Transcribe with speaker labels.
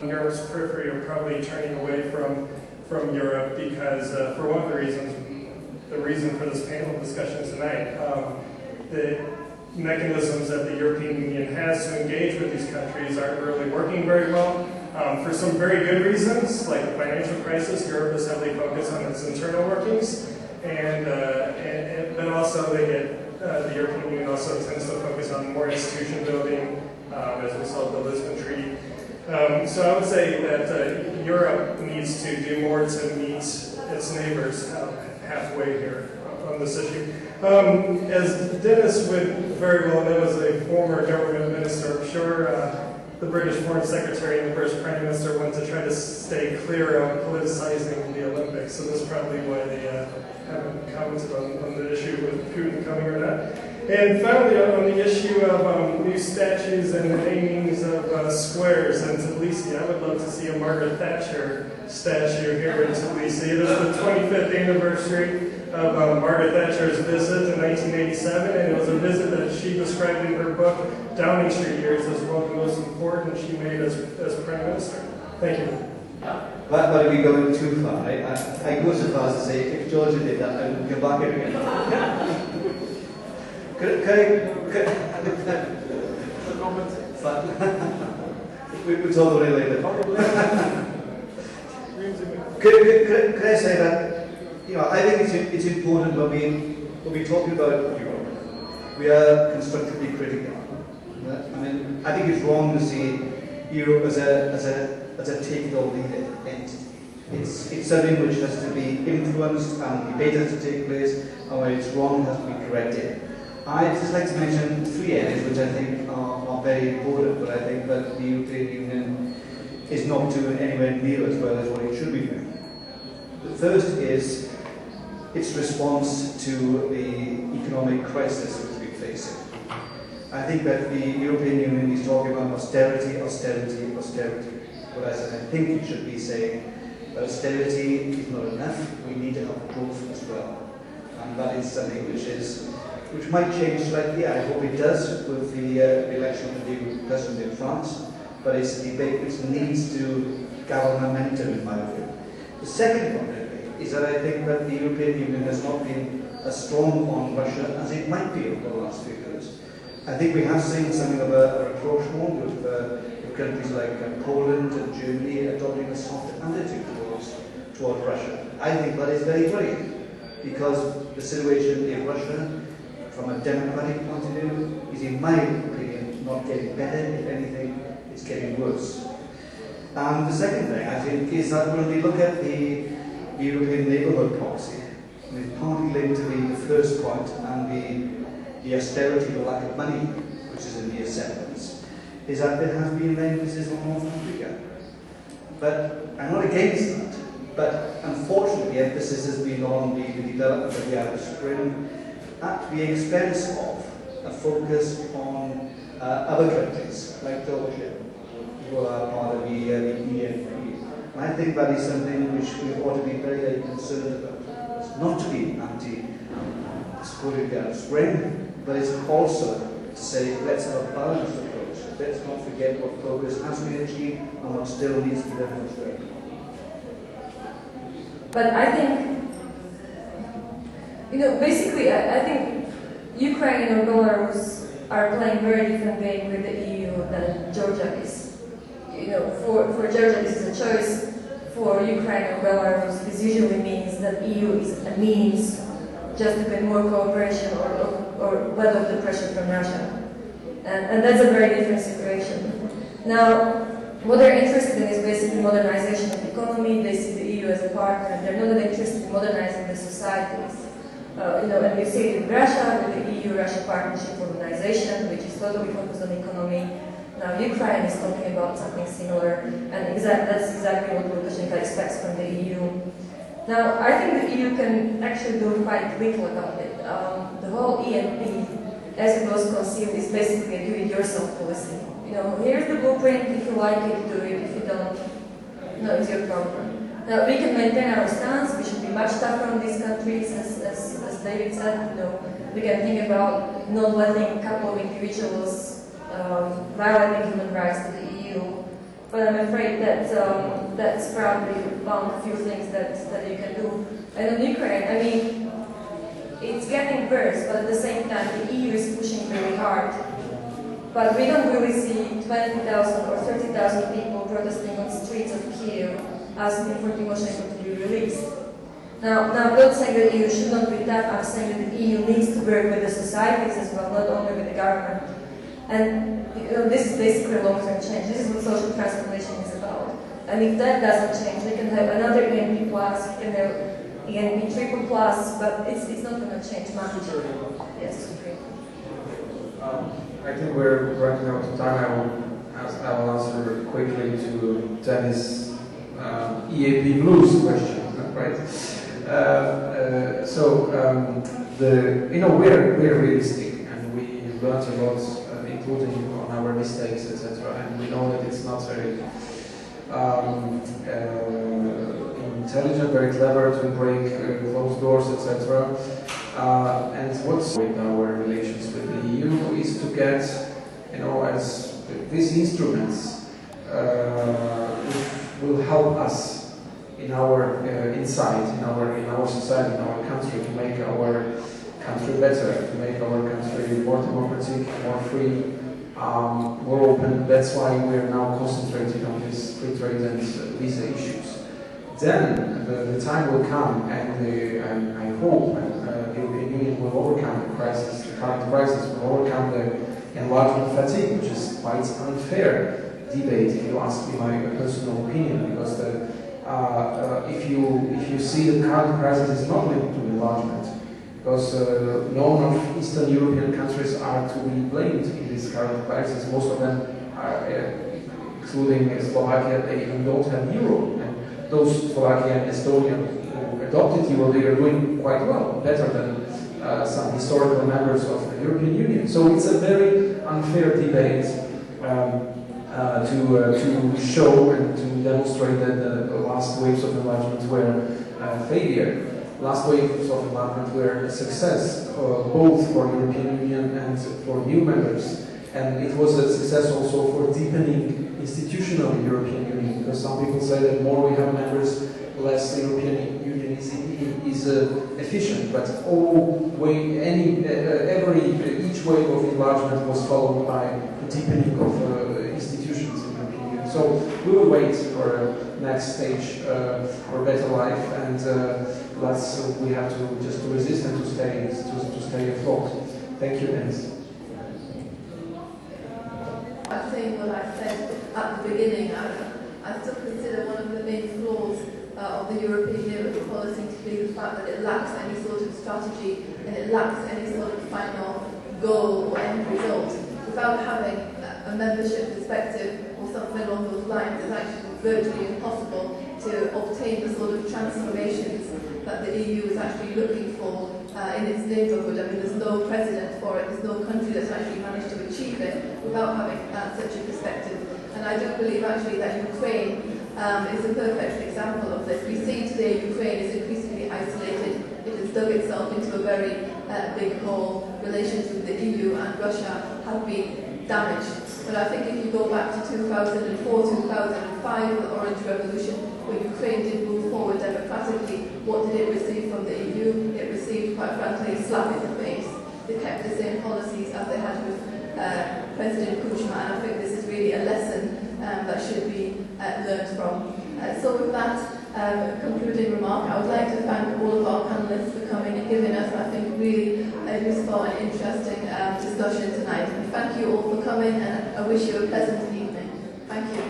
Speaker 1: Europe's periphery are probably turning away from Europe because, for one of the reasons, the reason for this panel discussion tonight, the mechanisms that the European Union has to engage with these countries aren't really working very well. For some very good reasons, like the financial crisis, Europe is heavily focused on its internal workings, but also the European Union also tends to focus on more institution building, as a result of the Lisbon Treaty. So I would say that Europe needs to do more to meet its neighbors halfway here on this issue. As Dennis would very well know, as a former government minister, I'm sure the British Foreign Secretary and the British Prime Minister want to try to stay clear of politicizing the Olympics. So that's probably why they haven't commented on the issue with Putin coming or not. And finally, on the issue of new statues and the namings of squares in Tbilisi, I would love to see a Margaret Thatcher statue here in Tbilisi. It is the 25th anniversary of Margaret Thatcher's visit in 1987, and it was a visit that she described in her book, Downing Street Years, as one of the most important she made as Prime Minister. Thank you.
Speaker 2: But are we going too far? I go so far as to say, if Georgia did that, I would come back here again. We'll talk about it later. Could I say that, I think it's important when we're talking about Europe, we are constructively critical. I think it's wrong to see Europe as a take-it-all-lead entity. It's something which has to be influenced and debate has to take place, and when it's wrong, it has to be corrected. I'd just like to mention three areas which I think are very important, but I think that the European Union is not doing anywhere near as well as what it should be doing. The first is its response to the economic crisis which we're facing. I think that the European Union is talking about austerity, austerity, austerity. Whereas I think it should be saying that austerity is not enough, we need to have growth as well. And that is something which might change slightly. I hope it does with the election of the new president in France, but it's a debate which needs to gather momentum in my view. The second point is that I think that the European Union has not been as strong on Russia as it might be over the last few years. I think we have seen something of a rapprochement with countries like Poland and Germany adopting a soft attitude towards Russia. I think that is very worrying, because the situation in Russia, from a democratic point of view, is, in my opinion, not getting better. If anything, it's getting worse. And the second thing, I think, is that when we look at the European neighbourhood policy, it's partly linked to the first point and the austerity, the lack of money, which is in the acceptance, is that there has been an emphasis on North Africa. But I'm not against that. But unfortunately, the emphasis has been on the development of the Arab Spring at the expense of a focus on other countries, like Georgia, who are part of the ENP. And I think that is something which we ought to be very, very concerned about. It's not to be supporting the Arab Spring, but it's also to say, let's have a balanced approach. Let's not forget what progress has been achieved and what still needs to be demonstrated.
Speaker 3: But I think, basically, I think Ukraine or Belarus are playing a very different game with the EU than Georgia is. For Georgia, this is a choice. For Ukraine or Belarus, this usually means that EU is a means just to get more cooperation or let off the pressure from Russia. And that's a very different situation. Now, what they're interested in is basically modernization of the economy. They see the EU as a partner, and they're not that interested in modernizing the societies. And we see it in Russia, with the EU-Russia partnership modernization, which is totally focused on the economy. Now Ukraine is talking about something similar, and that's exactly what Lukashenko expects from the EU. Now, I think the EU can actually do quite little about it. The whole ENP, as it was conceived, is basically a do-it-yourself policy. Here's the blueprint. If you like it, do it. If you don't, it's your problem. Now, we can maintain our stance. We should be much tougher on these countries, as David said. We can think about not letting a couple of individuals violating human rights to the EU. but I'm afraid that that's probably one of the few things that you can do. And on Ukraine, I mean, it's getting worse, but at the same time, the EU is pushing very hard. But we don't really see 20,000 or 30,000 people protesting on the streets of Kyiv asking for Tymoshenko to be released. Now, I'm not saying that the EU should not do that. I'm saying that the EU needs to work with the societies as well, not only with the government. And this is basically long-term change. This is what social transformation is about. And if that doesn't change, we can have another ENP plus, we can have ENP triple plus, but it's not going to change much. Yes.
Speaker 4: I think we're running out of time. I will answer quickly to Dennis' EAP Blues question, right? We're realistic, and we learned a lot, including on our mistakes, etc. And we know that it's not very intelligent, very clever to break closed doors, etc. And what's with our relations with the EU is to get, as these instruments which will help us in our inside, in our society, in our country, to make our country better, to make our country more democratic, more free, more open. That's why we're now concentrating on these free trade and visa issues. Then the time will come, and I hope the European Union will overcome the crisis, the current crisis, will overcome the enlargement fatigue, which is quite unfair debate, if you ask me my personal opinion, because if you see the current crisis is not linked to enlargement, because none of Eastern European countries are to be blamed in this current crisis. Most of them are, including Slovakia, they even don't have euro. And those Slovakia and Estonia who adopted euro, they are doing quite well, better than some historical members of the European Union. So it's a very unfair debate to show and to demonstrate that the last waves of enlargement were a failure. Last waves of enlargement were a success, both for the European Union and for new members. And it was a success also for deepening institutional European Union, because some people say that more we have members, less the European Union is efficient. But each wave of enlargement was followed by the deepening of institutions in the European Union. So we will wait for next stage for better life, and we have to just to resist and to stay afloat. Thank you, Dennis.
Speaker 5: I think what I said at the beginning, I still consider one of the main flaws of the European neighbourhood policy to be the fact that it lacks any sort of strategy and it lacks any sort of final goal or end result. Without having a membership perspective or something along those lines, it's actually virtually impossible to obtain the sort of transformations that the EU is actually looking for in its neighbourhood. I mean, there's no precedent for it, there's no country that's actually managed to achieve it without having such a perspective. And I do believe actually that Ukraine is a perfect example of this. We see today Ukraine is increasingly isolated. It has dug itself into a very big hole. Relations with the EU and Russia have been damaged. But I think if you go back to 2004, 2005, the Orange Revolution, where Ukraine did move forward democratically, what did it receive from the EU? It received, quite frankly, a slap in the face. They kept the same policies as they had with President Kuchma, and I think this is really a lesson that should be learned from. So with that concluding remark, I would like to thank all of our panellists for coming and giving us, I think, really a useful and interesting discussion tonight. And thank you all for coming, and I wish you a pleasant evening. Thank you.